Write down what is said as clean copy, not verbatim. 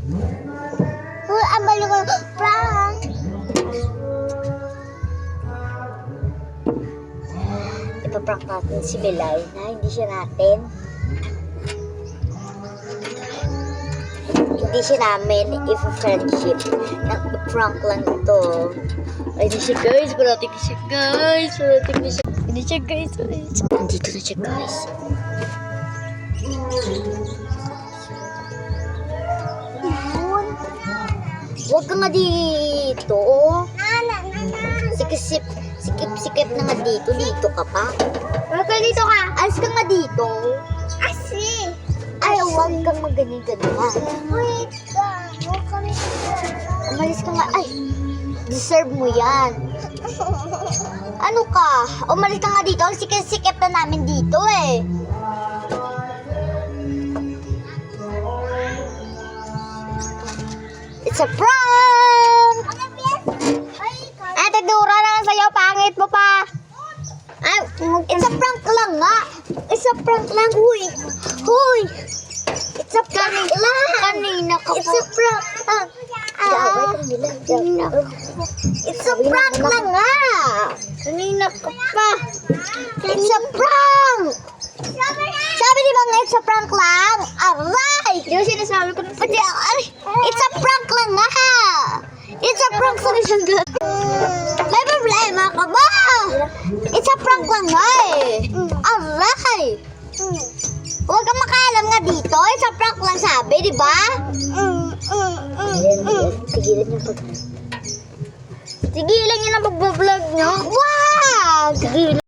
Uy, ang balo ko. Prank! Ipaprank natin si Belay na hindi siya natin. Hindi siya namin if-friendship. Nag-prank lang ito. Ay, hindi siya guys. Parating na siya guys. Parating na siya. Hindi siya guys. Nandito na siya guys. Huwag ka nga dito. Sikip na nga dito. Dito ka pa. Huwag ka dito ka. Alis ka nga dito. Asi. Ay, huwag kang magaling-galing. Wait ka. Huwag kami. Umalis ka nga. Ay, deserve mo yan. Ano ka? Umalis ka nga dito. Ang sikip na namin dito eh. It's a prank! Ate Dura naman sa'yo. Pangit mo pa. Ay, it's a prank lang nga. It's a prank lang. Huy. Huy. It's a prank lang. Kanina ka po. It's a prank lang. It's a prank lang nga. Kanina ka pa. It's a prank. Sabi di ba nga it's a prank lang? Aray! Yung sinasabi ko na it's a prank lang nga. It's a prank lang. May problema ka ba? It's a prank lang nga eh. Aray! Huwag kang makaalam nga dito. It's a prank lang sabi, di ba? Tigilan niyo na pag-vlog niyo. Wow! Tigilan.